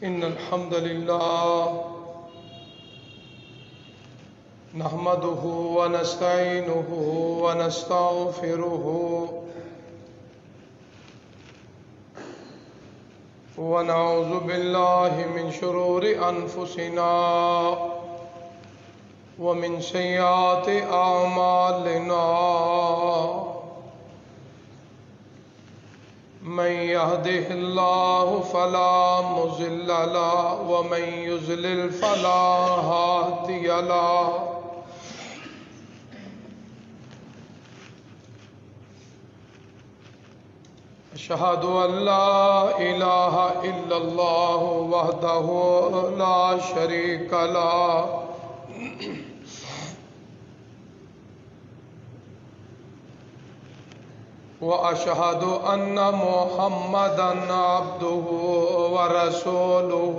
إن الحمد لله نحمده ونستعينه ونستغفره ونعوذ بالله من شرور أنفسنا ومن سيئات أعمالنا من يهده الله فلا مضل له ومن يضلل فلا هادي له أشهد أن لا إله إلا الله وحده لا شريك له وأشهد أن محمدًا عبده ورسوله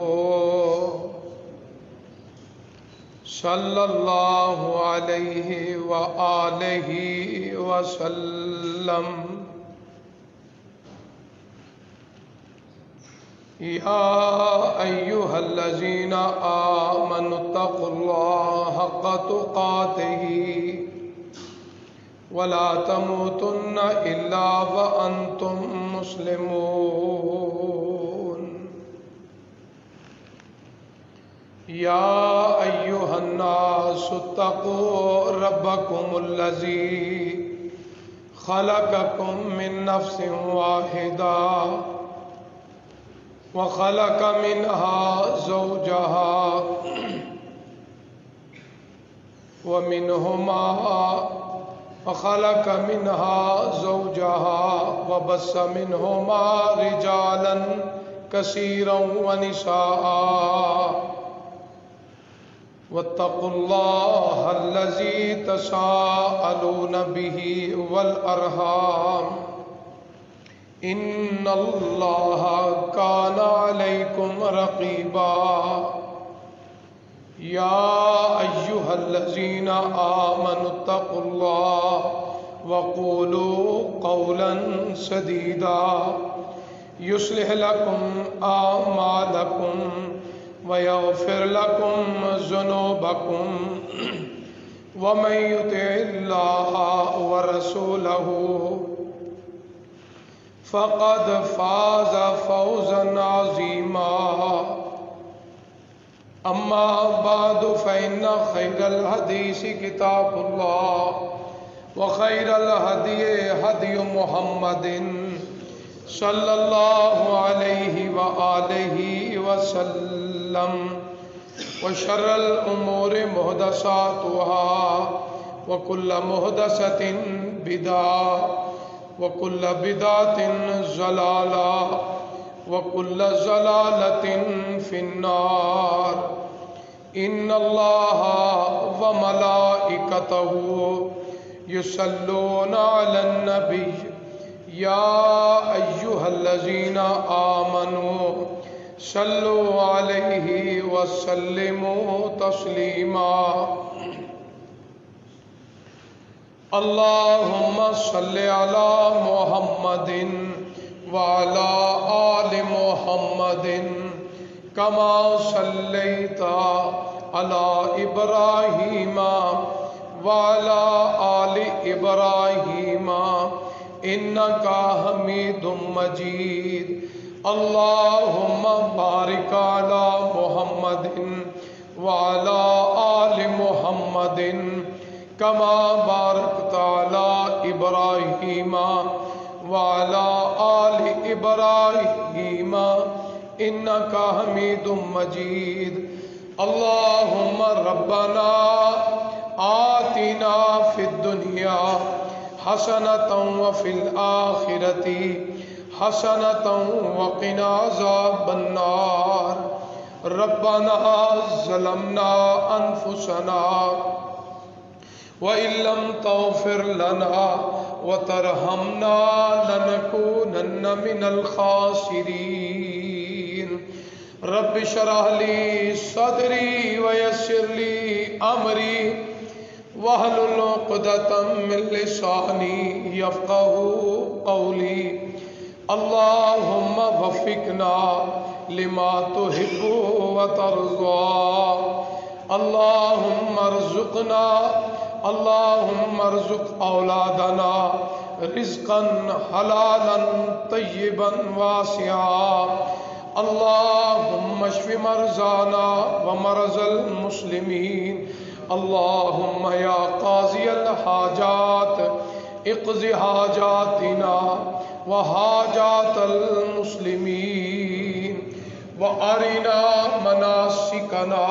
صلى الله عليه وآله وسلم يا أيها الذين آمنوا اتقوا الله حق تقاته ولا تموتن إلا وأنتم مسلمون يا أيها الناس اتقوا ربكم الذي خلقكم من نفس واحدة وخلق منها زوجها وخلق منها زوجها وبث منهما رجالا كثيرا ونساء واتقوا الله الذي تساءلون به والأرحام إن الله كان عليكم رقيبا يا أيها الذين آمنوا اتقوا الله وقولوا قولا سديدا يصلح لكم أعمالكم ويغفر لكم ذنوبكم ومن يطع الله ورسوله فقد فاز فوزا عظيما أما بعد فإن خير الحديث كتاب الله وخير الهدي هدي محمد صلى الله عليه وآله وسلم وشر الأمور محدثاتها وكل محدثة بدعة وكل بدعة ضلالة وكل ضلالة في النار إن الله وملائكته يصلون على النبي يا أيها الذين آمنوا صلوا عليه وسلموا تسليما اللهم صل على محمد وعلى آل محمد كما صليت على إبراهيم وعلى آل إبراهيم إنك حميد مجيد اللهم بارك على محمد وعلى آل محمد كما باركت على إبراهيم وعلى آل إبراهيم إنك حميد مجيد اللهم ربنا آتنا في الدنيا حسنة وفي الآخرة حسنة وقنا عذاب النار ربنا ظلمنا أنفسنا وإن لم تغفر لنا وترحمنا لنكونن من الخاسرين رب اشرح لي صدري ويسر لي أمري واحلل عقدة من لساني يفقهوا قولي اللهم وفقنا لما تحب وترضى اللهم ارزق اولادنا رزقا حلالا طيبا واسعا اللهم اشف مرضانا ومرضى المسلمين اللهم يا قاضي الحاجات اقض حاجاتنا وحاجات المسلمين وارنا مناسكنا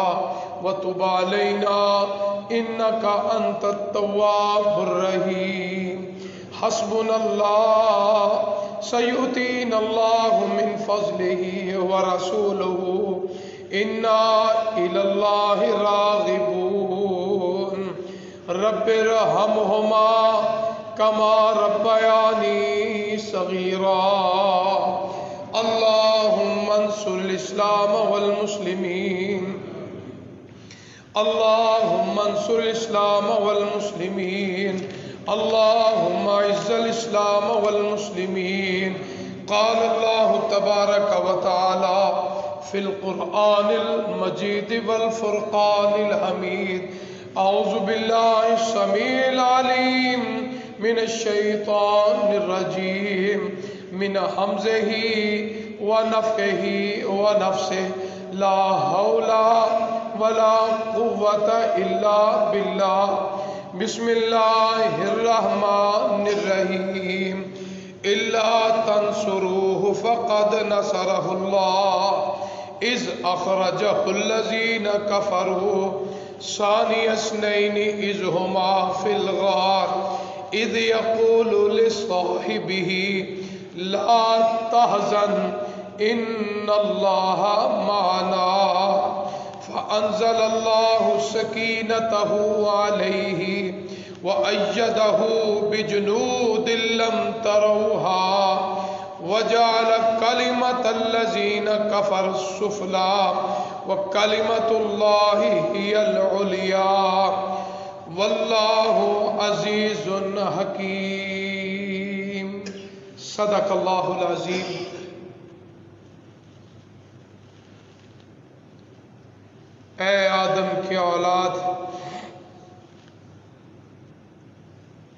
وتب علينا انك انت التواب الرحيم حسبنا الله سيؤتينا الله من فضله ورسوله انا الى الله راغبون رب ارحمهما كما ربياني صغيرا اللهم انصر الاسلام والمسلمين اللهم انصر الاسلام والمسلمين اللهم اعز الاسلام والمسلمين قال الله تبارك وتعالى في القرآن المجيد والفرقان الحميد اعوذ بالله السميع العليم من الشيطان الرجيم من همزه ونفخه ونفسه لا حول ولا قوة إلا بالله بسم الله الرحمن الرحيم إلا تنصروه فقد نصره الله إذ أخرجه الذين كفروا ثاني اثنين إذ هما في الغار إذ يقول لصاحبه لا تحزن إن الله معنا فأنزل الله سكينته عليه وأيده بجنود لم تروها وجعل كلمة الذين كفروا السفلى وكلمة الله هي العليا والله عزيز حكيم صدق الله العظيم اے آدم کی اولاد،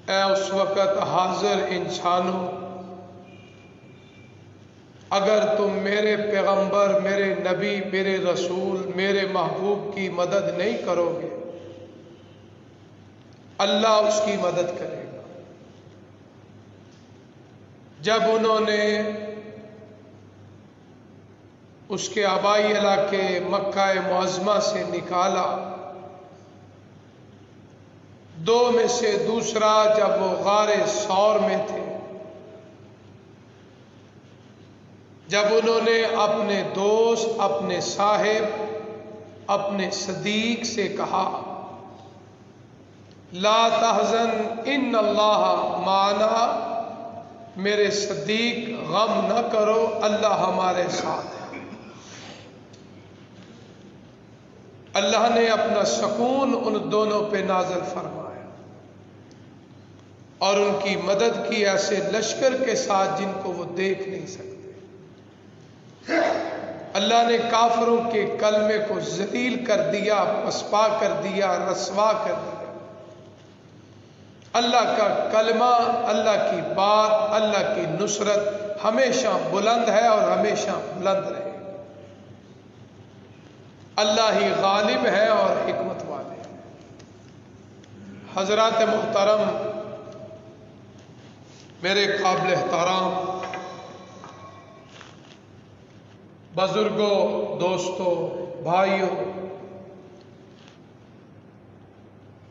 اے اس وقت حاضر انسانوں، اگر تم میرے پیغمبر، میرے نبی، میرے رسول، میرے محبوب کی مدد نہیں کرو گے، اللہ اس کی مدد کرے گا۔ جب انہوں نے اس کے آبائی علاقے مکہ معظمہ سے نکالا، دو میں سے دوسرا جب وہ غار ثور میں تھے، جب انہوں نے اپنے دوست، اپنے صاحب، اپنے صدیق سے کہا لا تحزن ان اللہ معنا، میرے صدیق غم نہ کرو، اللہ ہمارے ساتھ ہے۔ اللہ نے اپنا سکون ان دونوں پہ نازل فرمایا اور ان کی مدد کی ایسے لشکر کے ساتھ جن کو وہ دیکھ نہیں سکتے۔ اللہ نے کافروں کے کلمے کو ذلیل کر دیا، پسپا کر دیا، رسوا کر دیا۔ اللہ کا کلمہ، اللہ کی بات، اللہ کی نصرت ہمیشہ بلند ہے اور ہمیشہ بلند رہے۔ اللہ ہی غالب ہے اور حکمت والے ہیں۔ حضرات محترم، میرے قابل احترام بزرگوں، دوستوں، بھائیوں،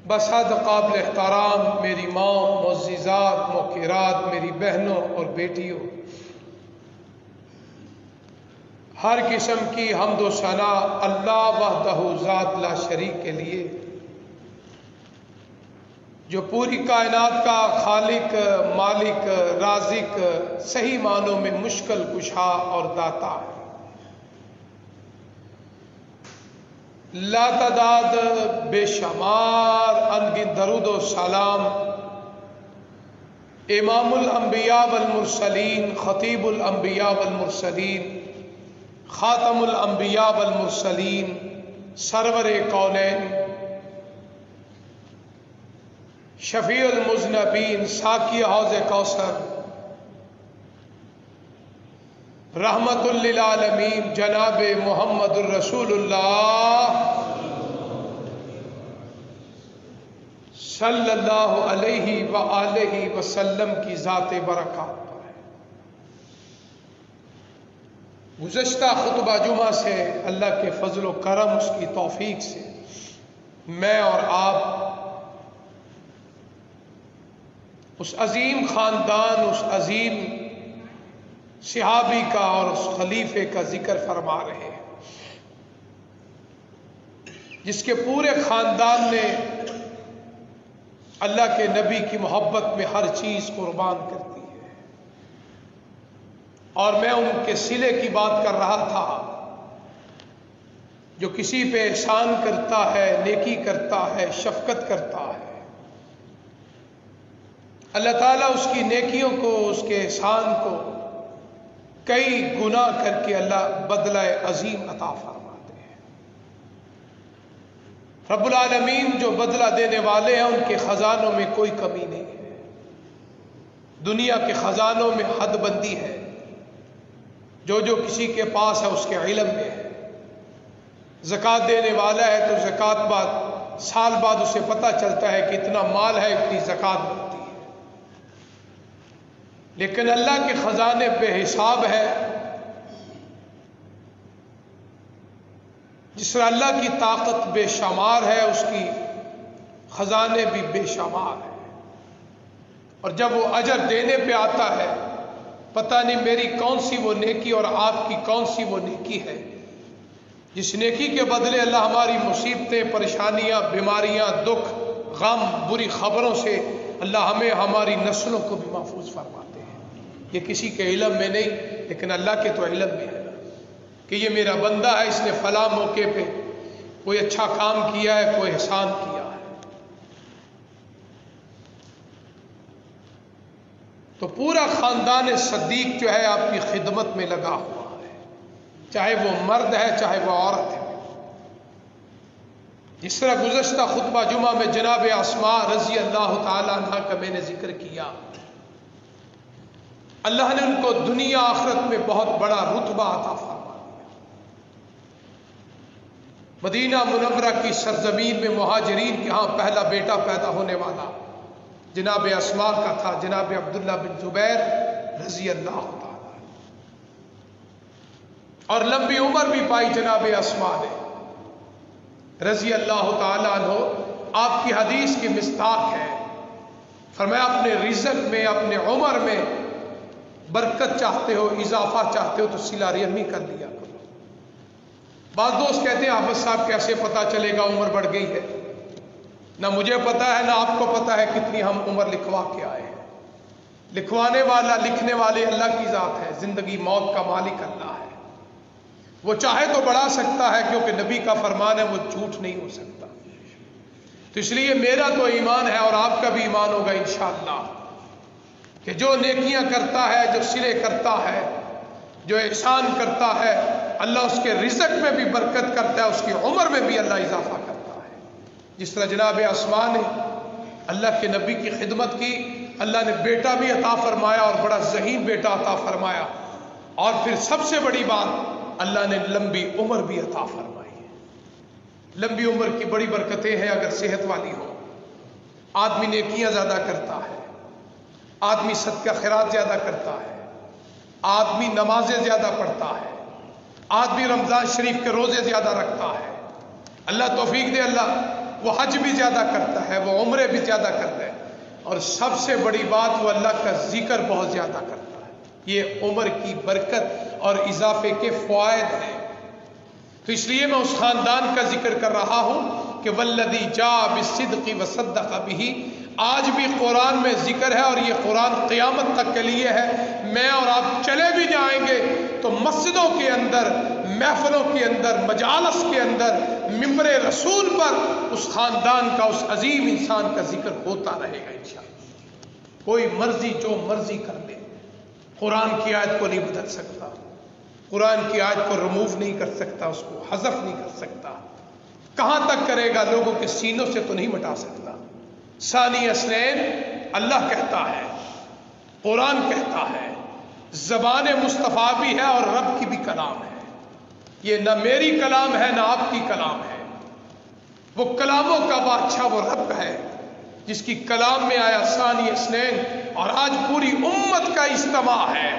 بسحد قابل احترام میری ماں، معززات، موقرات، میری بہنوں اور بیٹیوں، ہر قسم کی حمد و ثنا اللہ وحدہ ذات لا شریک کے لیے، جو پوری کائنات کا خالق، مالک، رازق، صحیح معنوں میں مشکل کشا اور داتا ہے۔ لا تعداد بے شمار انگن درود و سلام امام الانبیاء والمرسلین، خطیب الانبیاء والمرسلین، خاتم الانبیاء والمرسلین، سرور کونین، شفیع المذنبین، ساقی حوض کوثر، رحمت للعالمین، جناب محمد الرسول اللہ صلی اللہ علیہ وآلہ وسلم کی ذات برکات پر ہے۔ گزشتہ خطبہ جمعہ سے اللہ کے فضل و کرم، اس کی توفیق سے میں اور آپ اس عظیم خاندان، اس عظیم صحابی کا اور اس خلیفے کا ذکر فرما رہے ہیں جس کے پورے خاندان نے اللہ کے نبی کی محبت میں ہر چیز قربان کر دی ہے۔ اور میں ان کے صلے کی بات کر رہا تھا، جو کسی پہ احسان کرتا ہے، نیکی کرتا ہے، شفقت کرتا ہے، اللہ تعالیٰ اس کی نیکیوں کو، اس کے احسان کو کئی گنا کر کے اللہ بدلہ عظیم عطا فرماتے ہیں۔ رب العالمین جو بدلہ دینے والے ہیں، ان کے خزانوں میں کوئی کمی نہیں ہے۔ دنیا کے خزانوں میں حد بندی ہے، جو کسی کے پاس ہے اس کے علم میں ہے۔ زکوٰۃ دینے والا ہے تو زکوٰۃ بعد سال بعد اسے پتہ چلتا ہے کہ اتنا مال ہے، اتنی زکوٰۃ بنتی ہے۔ لیکن اللہ کے خزانے بے حساب ہے۔ جس طرح اللہ کی طاقت بے شمار ہے، اس کی خزانے بھی بے شمار ہے۔ اور جب وہ اجر دینے پہ آتا ہے، پتہ نہیں میری کون سی وہ نیکی اور آپ کی کون سی وہ نیکی ہے جس نیکی کے بدلے اللہ ہماری مصیبتیں، پریشانیاں، بیماریاں، دکھ، غم، بری خبروں سے اللہ ہمیں، ہماری نسلوں کو بھی محفوظ فرماتے ہیں۔ یہ کسی کے علم میں نہیں، لیکن اللہ کے تو علم میں ہے کہ یہ میرا بندہ ہے، اس نے فلاں موقع پہ کوئی اچھا کام کیا ہے، کوئی احسان کیا ہے۔ تو پورا خاندان صدیق جو ہے آپ کی خدمت میں لگا ہوا ہے، چاہے وہ مرد ہے، چاہے وہ عورت ہے۔ جس طرح گزشتہ خطبہ جمعہ میں جناب اسماء رضی اللہ تعالی عنہ کا میں نے ذکر کیا، اللہ نے ان کو دنیا آخرت میں بہت بڑا رتبہ عطا فرما دیا۔ مدینہ منورہ کی سرزمین میں مہاجرین کے ہاں پہلا بیٹا پیدا ہونے والا جناب اسماء کا تھا، جناب عبداللہ بن زبیر رضی اللہ تعالی، اور لمبی عمر بھی پائی جناب اسماء نے رضی اللہ تعالی عنہ۔ آپ کی حدیث کی مصداق ہے، فرمایا اپنے رزق میں، اپنے عمر میں برکت چاہتے ہو، اضافہ چاہتے ہو تو صلہ رحمی کر لیا کرو۔ بعض دوست کہتے ہیں حافظ صاحب کیسے پتا چلے گا عمر بڑھ گئی ہے؟ نہ مجھے پتا ہے، نہ آپ کو پتا ہے کتنی ہم عمر لکھوا کے آئے ہیں۔ لکھوانے والا، لکھنے والے اللہ کی ذات ہے، زندگی موت کا مالک اللہ ہے۔ وہ چاہے تو بڑھا سکتا ہے، کیونکہ نبی کا فرمان ہے، وہ جھوٹ نہیں ہو سکتا۔ تو اس لیے میرا تو ایمان ہے اور آپ کا بھی ایمان ہوگا انشاءاللہ کہ جو نیکیاں کرتا ہے، جو صلے کرتا ہے، جو احسان کرتا ہے، اللہ اس کے رزق میں بھی برکت کرتا ہے، اس کی عمر میں بھی اللہ اضافہ کرتا ہے۔ جس طرح جناب اسماء نے اللہ کے نبی کی خدمت کی، اللہ نے بیٹا بھی عطا فرمایا اور بڑا ذہین بیٹا عطا فرمایا، اور پھر سب سے بڑی بات اللہ نے لمبی عمر بھی عطا فرمائی ہے۔ لمبی عمر کی بڑی برکتیں ہیں اگر صحت والی ہو، آدمی نیکیاں زیادہ کرتا ہے، آدمی صدقہ خیرات زیادہ کرتا ہے، آدمی نمازیں زیادہ پڑھتا ہے، آدمی رمضان شریف کے روزے زیادہ رکھتا ہے، اللہ توفیق دے، اللہ وہ حج بھی زیادہ کرتا ہے، وہ عمرے بھی زیادہ کرتا ہے، اور سب سے بڑی بات وہ اللہ کا ذکر بہت زیادہ کرتا ہے۔ یہ عمر کی برکت اور اضافے کے فوائد ہیں۔ تو اس لیے میں اس خاندان کا ذکر کر رہا ہوں کہ والذی جاء بالصدق وصدق بہ، آج بھی قرآن میں ذکر ہے، اور یہ قرآن قیامت تک کے لیے ہے۔ میں اور آپ چلے بھی جائیں گے تو مسجدوں کے اندر، محفلوں کے اندر، مجالس کے اندر، ممبر رسول پر اس خاندان کا، اس عظیم انسان کا ذکر ہوتا رہے گا انشاءاللہ۔ کوئی مرضی جو مرضی کر لے، قرآن کی آیت کو نہیں بدل سکتا، قرآن کی آیت کو ریموو نہیں کر سکتا، اس کو حذف نہیں کر سکتا۔ کہاں تک کرے گا؟ لوگوں کے سینوں سے تو نہیں مٹا سکتا۔ ثانی اثنین اللہ کہتا ہے، قرآن کہتا ہے، زبان مصطفیٰ بھی ہے اور رب کی بھی کلام ہے۔ یہ نہ میری کلام ہے نہ آپ کی کلام ہے، وہ کلاموں کا بادشاہ وہ رب ہے جس کی کلام میں آیا ثانی اثنین، اور آج پوری امت کا اجتماع ہے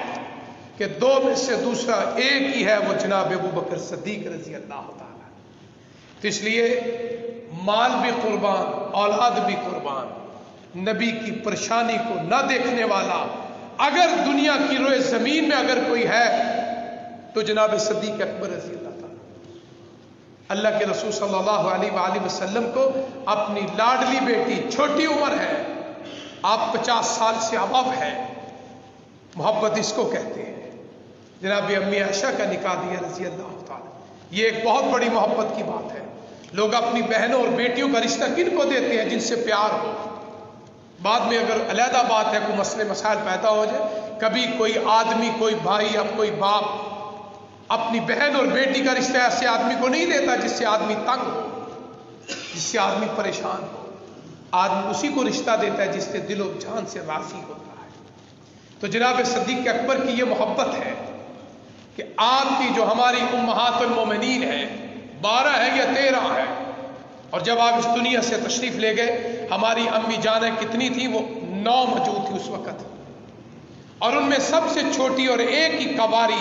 کہ دو میں سے دوسرا ایک ہی ہے، وہ جناب ابو بکر صدیق رضی اللہ تعالیٰ۔ تو اس لیے مال بھی قربان، اولاد بھی قربان، نبی کی پریشانی کو نہ دیکھنے والا اگر دنیا کی روئے زمین میں اگر کوئی ہے تو جناب صدیق اکبر رضی اللہ تعالیٰ۔ اللہ کے رسول صلی اللہ علیہ وآلہ وسلم کو اپنی لاڈلی بیٹی، چھوٹی عمر ہے، آپ 50 سال سے ابو ہے، محبت اس کو کہتے ہیں، جناب امی عائشہ کا نکاح دیا رضی اللہ تعالیٰ۔ یہ ایک بہت بڑی محبت کی بات ہے۔ لوگ اپنی بہنوں اور بیٹیوں کا رشتہ کن کو دیتے ہیں؟ جن سے پیار ہو۔ بعد میں اگر علیحدہ بات ہے، کوئی مسئلے مسائل پیدا ہو جائے، کبھی کوئی آدمی، کوئی بھائی، اب کوئی باپ اپنی بہن اور بیٹی کا رشتہ ایسے آدمی کو نہیں دیتا جس سے آدمی تنگ ہو، جس سے آدمی پریشان ہو۔ آدمی اسی کو رشتہ دیتا ہے جس سے دل و جان سے راضی ہوتا ہے۔ تو جناب صدیق اکبر کی یہ محبت ہے کہ آپ کی جو ہماری امہات المومنین ہیں، 12 ہے یا 13 ہے، اور جب آپ اس دنیا سے تشریف لے گئے، ہماری امی جانیں کتنی تھی؟ وہ 9 موجود تھی اس وقت، اور ان میں سب سے چھوٹی اور ایک ہی کباری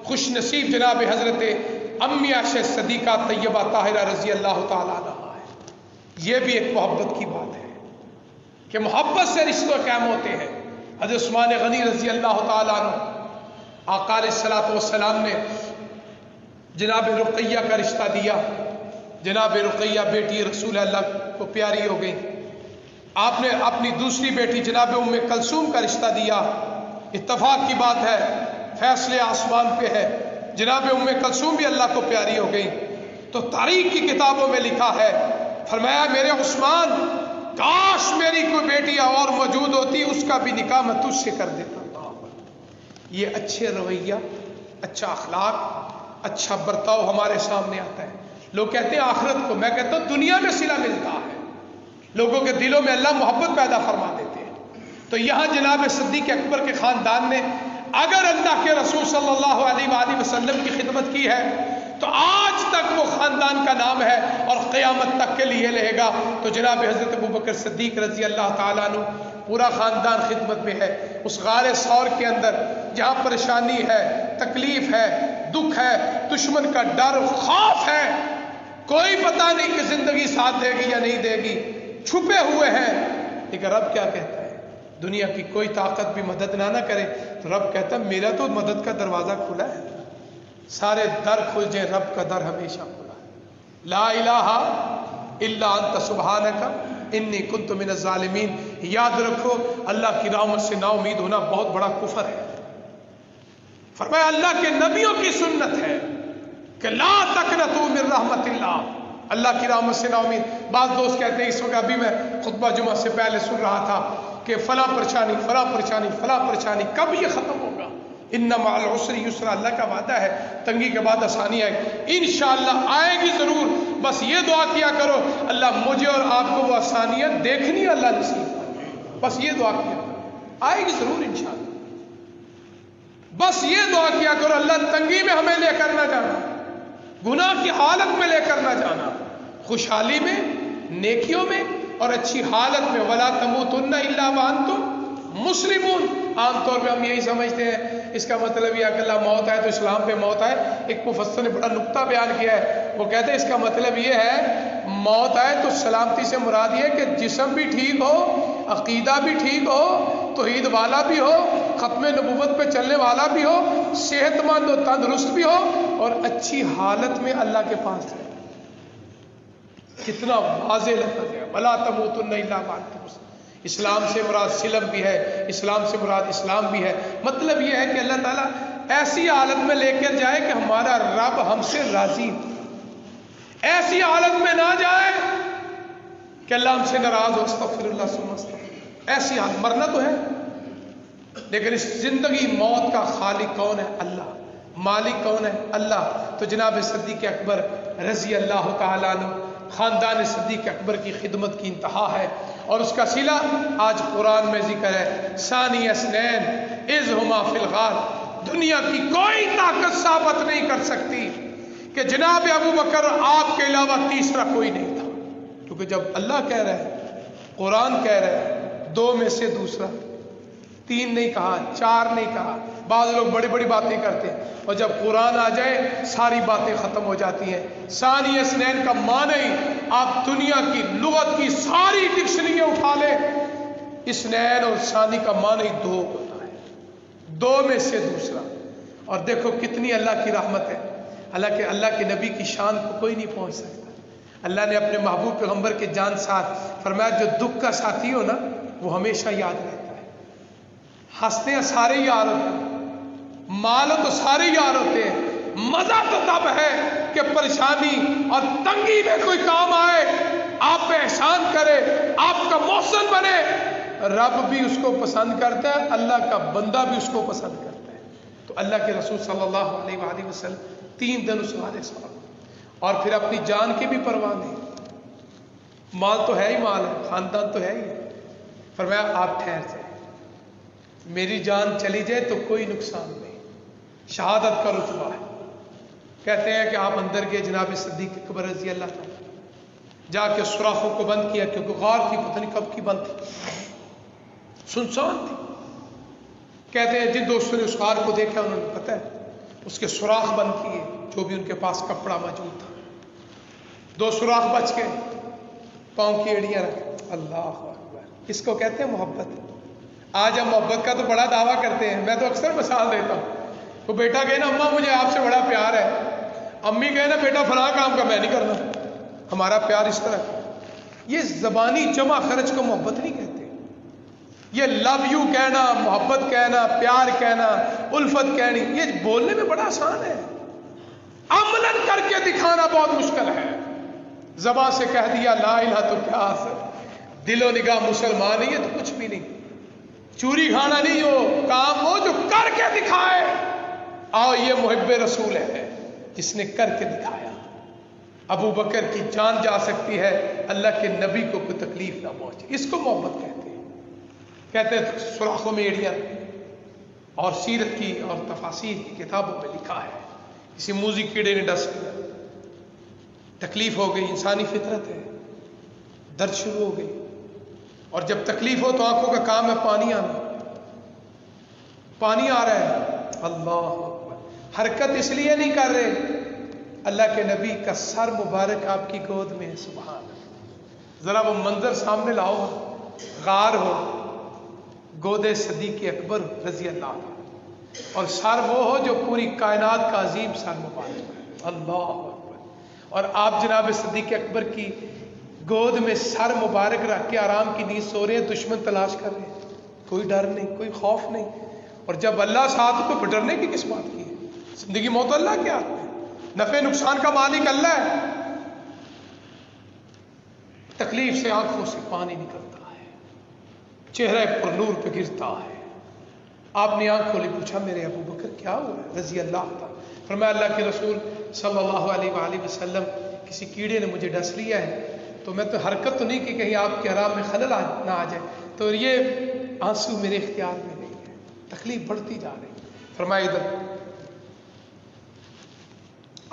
خوش نصیب جناب حضرت امی عائشہ صدیقہ طیبہ طاہرہ رضی اللہ تعالیٰ عنہا ہے۔ یہ بھی ایک محبت کی بات ہے کہ محبت سے رشتہ قائم ہوتے ہیں۔ حضرت عثمان غنی رضی اللہ تعالیٰ عنہ، آقا علیہ الصلوۃ والسلام نے جناب رقیہ کا رشتہ دیا۔ جناب رقیہ بیٹی رسول اللہ کو پیاری ہو گئی۔ آپ نے اپنی دوسری بیٹی جناب ام کلثوم کا رشتہ دیا۔ اتفاق کی بات ہے، فیصلے آسمان پہ ہے، جناب ام کلثوم بھی اللہ کو پیاری ہو گئی۔ تو تاریخ کی کتابوں میں لکھا ہے، فرمایا میرے عثمان، کاش میری کوئی بیٹی اور موجود ہوتی، اس کا بھی نکاح میں تجھ سے کر دیتا۔ یہ اچھے رویہ، اچھا اخلاق، اچھا برتاؤ ہمارے سامنے آتا ہے۔ لوگ کہتے ہیں آخرت کو، میں کہتا ہوں دنیا میں صلہ ملتا ہے، لوگوں کے دلوں میں اللہ محبت پیدا فرما دیتے ہیں۔ تو یہاں جناب صدیق اکبر کے خاندان نے اگر اللہ کے رسول صلی اللہ علیہ وآلہ وسلم کی خدمت کی ہے تو آج تک وہ خاندان کا نام ہے اور قیامت تک کے لیے رہے گا۔ تو جناب حضرت ابوبکر صدیق رضی اللہ تعالیٰ عنہ، پورا خاندان خدمت میں ہے۔ اس غار ثور کے اندر جہاں پریشانی ہے، تکلیف ہے، دکھ ہے، دشمن کا ڈر، خوف ہے، کوئی پتہ نہیں کہ زندگی ساتھ دے گی یا نہیں دے گی، چھپے ہوئے ہیں، لیکن رب کیا کہتا ہے؟ دنیا کی کوئی طاقت بھی مدد نہ کرے تو رب کہتا ہے میرا تو مدد کا دروازہ کھلا ہے، سارے در کھل جائیں، رب کا در ہمیشہ کھلا ہے۔ لا الہ الا انت سبحانک انی کنت من الظالمین۔ یاد رکھو، اللہ کی رحمت سے نا امید ہونا بہت بڑا کفر ہے۔ فرمایا اللہ کے نبیوں کی سنت ہے کہ لا تقنطوا من رحمت اللہ، اللہ کی رحمت سے نا امید۔ بعض دوست کہتے ہیں اس وقت ابھی میں خطبہ جمعہ سے پہلے سن رہا تھا کہ فلاں پریشانی، فلاں پریشانی، فلاں پریشانی، کب یہ ختم ہوگا؟ ان مع العسر یسرا، اللہ کا وعدہ ہے تنگی کے بعد آسانی آئے گی، انشاءاللہ آئے گی ضرور۔ بس یہ دعا کیا کرو اللہ مجھے اور آپ کو وہ آسانیاں دیکھنی اللہ نصیب کرے، بس یہ دعا کیا کرو، آئے گی ضرور انشاءاللہ۔ بس یہ دعا کیا کرو اللہ تنگی میں ہمیں لے کر نہ جانا، گناہ کی حالت میں لے کر نہ جانا، خوشحالی میں، نیکیوں میں اور اچھی حالت میں۔ ولا تموتن الا وانتم مسلمون۔ عام طور پہ ہم یہی سمجھتے ہیں اس کا مطلب یہ ہے کہ اللہ موت آئے تو اسلام پہ موت آئے۔ ایک مفسر نے بڑا نقطہ بیان کیا ہے، وہ کہتے ہیں اس کا مطلب یہ ہے موت آئے تو سلامتی سے مراد یہ ہے کہ جسم بھی ٹھیک ہو، عقیدہ بھی ٹھیک ہو، توحید والا بھی ہو، ختم نبوت پہ چلنے والا بھی ہو، صحت مند و تندرست بھی ہو اور اچھی حالت میں اللہ کے پاس ہے۔ کتنا واضح لفظ ہے، ولا تموتن الا وانتم مسلمون۔ اسلام سے مراد سلم بھی ہے، اسلام سے مراد اسلام بھی ہے۔ مطلب یہ ہے کہ اللہ تعالیٰ ایسی حالت میں لے کر جائے کہ ہمارا رب ہم سے راضی ہو، ایسی حالت میں نہ جائے کہ اللہ ہم سے ناراض ہو، استغفر اللہ ثم استغفر۔ ایسی حالت، مرنا تو ہے لیکن اس زندگی موت کا خالق کون ہے؟ اللہ۔ مالک کون ہے؟ اللہ. تو جناب صدیق اکبر رضی اللہ تعالیٰ عنہ خاندان صدیق اکبر کی خدمت کی انتہا ہے، اور اس کا صلہ آج قرآن میں ذکر ہے. ثانی اثنین اذ ہما فی الغار. دنیا کی کوئی طاقت ثابت نہیں کر سکتی کہ جناب ابو بکر آپ کے علاوہ تیسرا کوئی نہیں تھا، کیونکہ جب اللہ کہہ رہا ہے، قرآن کہہ رہا ہے، دو میں سے دوسرا، تین نہیں کہا، چار نہیں کہا. بعض لوگ بڑی بڑی باتیں کرتے ہیں، اور جب قرآن آ جائے ساری باتیں ختم ہو جاتی ہیں. ثانی اثنین کا معنی ہی، آپ دنیا کی لغت کی ساری ڈکشنریاں اٹھا لیں، اثنین اور ثانی کا معنی ہی دو ہوتا ہے، دو میں سے دوسرا. اور دیکھو کتنی اللہ کی رحمت ہے، حالانکہ اللہ کے نبی کی شان کو کوئی نہیں پہنچ سکتا. اللہ نے اپنے محبوب پیغمبر کے جان ساتھ فرمایا، جو دکھ کا ساتھی ہو نا وہ ہمیشہ یاد رہتا ہے. ہنستے ہیں سارے یار ہوتے ہیں، مال تو سارے یار ہوتے ہیں، مزہ تو تب ہے کہ پریشانی اور تنگی میں کوئی کام آئے، آپ پہ احسان کرے، آپ کا محسن بنے. رب بھی اس کو پسند کرتا ہے، اللہ کا بندہ بھی اس کو پسند کرتا ہے. تو اللہ کے رسول صلی اللہ علیہ وآلہ وسلم 3 دن اس والے صاحب، اور پھر اپنی جان کی بھی پرواہ نہیں. مال تو ہے ہی مال ہے، خاندان تو ہے ہی. فرمایا آپ ٹھہر جائیں، میری جان چلی جائے تو کوئی نقصان نہیں، شہادت کا رتبہ ہے. کہتے ہیں کہ آپ اندر گئے جناب صدیق اکبر رضی اللہ تعالیٰ، جا کے سوراخوں کو بند کیا، کیونکہ غار تھی، پتہ نہیں کب کی بند تھی، سنسان تھی. کہتے ہیں جن دوستوں نے اس غار کو دیکھا انہوں نے پتہ ہے اس کے سوراخ بند کیے، جو بھی ان کے پاس کپڑا موجود تھا. 2 سوراخ بچ گئے، پاؤں کی ایڑیاں رکھ. اللہ اکبر. اس کو کہتے ہیں محبت. آج ہم محبت کا تو بڑا دعویٰ کرتے ہیں. میں تو اکثر مثال دیتا ہوں، وہ بیٹا کہے نا اماں مجھے آپ سے بڑا پیار ہے، امی کہے نا بیٹا فلاں کام کا میں نہیں کرنا. ہمارا پیار اس طرح کا. یہ زبانی جمع خرچ کو محبت نہیں کہتے. یہ لو یو کہنا، محبت کہنا، پیار کہنا، الفت کہنی، یہ بولنے میں بڑا آسان ہے، عملاً کر کے دکھانا بہت مشکل ہے. زبان سے کہہ دیا لا الہ تو کیا اثر، دل و نگاہ مسلمان ہے، یہ تو کچھ بھی نہیں. چوری کھانا نہیں، ہو کام ہو جو کر کے دکھائے. آؤ یہ محب رسول ہے جس نے کر کے دکھایا. ابو بکر کی جان جا سکتی ہے، اللہ کے نبی کو کوئی تکلیف نہ پہنچے، اس کو محبت کہتے ہیں. کہتے ہیں سوراخوں میں ایڑیاں. اور سیرت کی اور تفاسیر کی کتابوں میں لکھا ہے کسی موذی کیڑے نے ڈس کیا، تکلیف ہو گئی، انسانی فطرت ہے، درد شروع ہو گئی. اور جب تکلیف ہو تو آنکھوں کا کام ہے پانی آنا، پانی آ رہا ہے. اللہ اکبر. حرکت اس لیے نہیں کر رہے، اللہ کے نبی کا سر مبارک آپ کی گود میں ہے. سبحان اللہ. ذرا وہ منظر سامنے لاؤ، غار ہو، گود صدیق اکبر رضی اللہ عنہ، اور سر وہ ہو جو پوری کائنات کا عظیم سر مبارک ہے. اللہ اکبر. اور آپ جناب صدیق اکبر کی گود میں سر مبارک رکھ کے آرام کی نیند سو رہے ہیں، دشمن تلاش کر رہے ہیں، کوئی ڈر نہیں، کوئی خوف نہیں. اور جب اللہ ساتھ تو ڈرنے کی کس بات کی ہے؟ زندگی موت اللہ کے ہاتھ میں، نفع نقصان کا مالک اللہ ہے. تکلیف سے آنکھوں سے پانی نکلتا ہے، چہرہ پر نور پہ گرتا ہے. آپ نے آنکھ کھولی، پوچھا میرے ابو بکر کیا ہوا ہے؟ رضی اللہ تعالیٰ. فرمایا اللہ کے رسول صلی اللہ علیہ وآلہ وسلم کسی کیڑے نے مجھے ڈس لیا ہے، تو میں تو حرکت تو نہیں کی کہیں آپ کے آرام میں خلل نہ آ جائے، تو یہ آنسو میرے اختیار میں نہیں ہے، تکلیف بڑھتی جا رہی. فرمایا ادھر.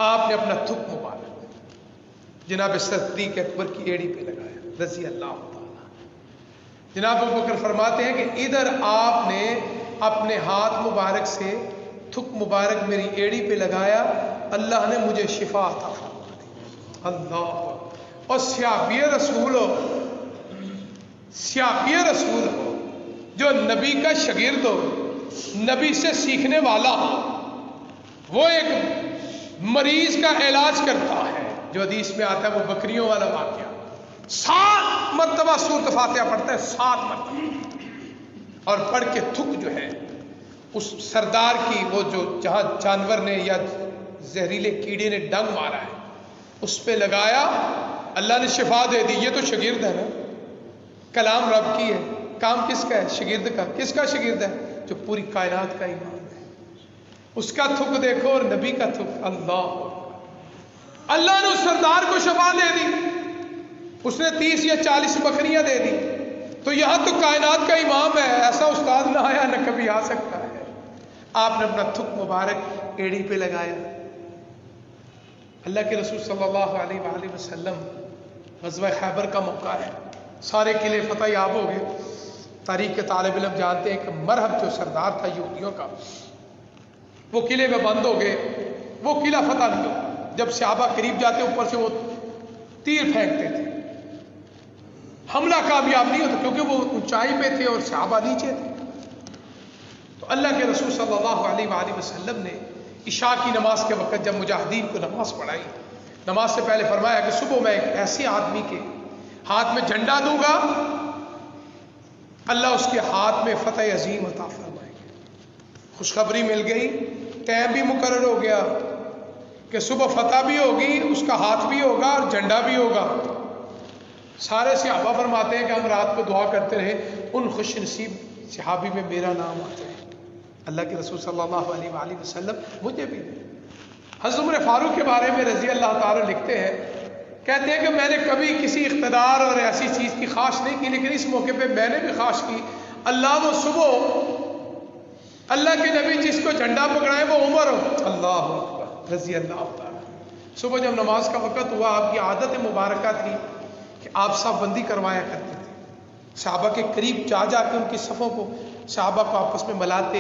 آپ نے اپنا تھک مبارک جناب صدیق اکبر کی ایڑی پہ لگایا رضی اللہ تعالیٰ. جناب ابو بکر فرماتے ہیں کہ ادھر آپ نے اپنے ہاتھ مبارک سے تھک مبارک میری ایڑی پہ لگایا، اللہ نے مجھے شفا عطا فرما دی. اللہ. اور سیابی رسول ہو، سیابی رسول ہو، جو نبی کا شاگرد ہو، نبی سے سیکھنے والا ہو، وہ ایک مریض کا علاج کرتا ہے. جو حدیث میں آتا ہے وہ بکریوں والا واقعہ، 7 مرتبہ سورۃ فاتحہ پڑھتا ہے، 7 مرتبہ، اور پڑھ کے تھک جو ہے اس سردار کی، وہ جو جہاں جانور نے یا زہریلے کیڑے نے ڈنگ مارا ہے اس پہ لگایا، اللہ نے شفا دے دی. یہ تو شاگرد ہے نا، کلام رب کی ہے، کام کس کا ہے؟ شاگرد کا. کس کا شاگرد ہے؟ جو پوری کائنات کا امام ہے. اس کا تھک دیکھو اور نبی کا تھک، اللہ نے اس سردار کو شفا دے دی، اس نے 30 یا 40 بکریاں دے دی، تو یہاں تو کائنات کا امام ہے، ایسا استاد نہ آیا نہ کبھی آ سکتا ہے۔ آپ نے اپنا تھک مبارک ایڑی پہ لگایا۔ اللہ کے رسول صلی اللہ علیہ وآلہ وسلم، غزوہ خیبر کا موقع ہے، سارے قلعے فتح یاب ہو گئے۔ تاریخ کے طالب علم جانتے ہیں کہ مرہب جو سردار تھا یہودیوں کا، وہ قلعے میں بند ہو گئے، وہ قلعہ فتح نہیں ہوا۔ جب صحابہ قریب جاتے اوپر سے وہ تیر پھینکتے تھے، حملہ کامیاب نہیں ہوتا کیونکہ وہ اونچائی پہ تھے اور صحابہ نیچے تھے۔ تو اللہ کے رسول صلی اللہ علیہ وآلہ وسلم نے عشاء کی نماز کے وقت جب مجاہدین کو نماز پڑھائی، نماز سے پہلے فرمایا کہ صبح میں ایک ایسے آدمی کے ہاتھ میں جھنڈا دوں گا، اللہ اس کے ہاتھ میں فتح عظیم عطا فرمائے گا۔ خوشخبری مل گئی، ٹائم بھی مقرر ہو گیا کہ صبح فتح بھی ہوگی، اس کا ہاتھ بھی ہوگا اور جھنڈا بھی ہوگا۔ سارے صحابہ فرماتے ہیں کہ ہم رات کو دعا کرتے رہے ان خوش نصیب صحابی میں میرا نام آتا ہے۔ اللہ کے رسول صلی اللہ علیہ وآلہ وسلم مجھے بھی دے۔ حضرت عمر فاروق کے بارے میں رضی اللہ تعالیٰ لکھتے ہیں، کہتے ہیں کہ میں نے کبھی کسی اقتدار اور ایسی چیز کی خواہش نہیں کی، لیکن اس موقع پہ میں نے بھی خواہش کی، اللہ وہ صبح اللہ کے نبی جس کو جھنڈا پکڑائے وہ عمر ہو۔ اللہ اکبر، رضی اللہ تعالیٰ۔ صبح جب نماز کا وقت ہوا، آپ کی عادت مبارکہ تھی کہ آپ صف بندی کروایا کرتے تھے، صحابہ کے قریب جا جا کے ان کی صفوں کو، صحابہ کو آپس میں ملاتے،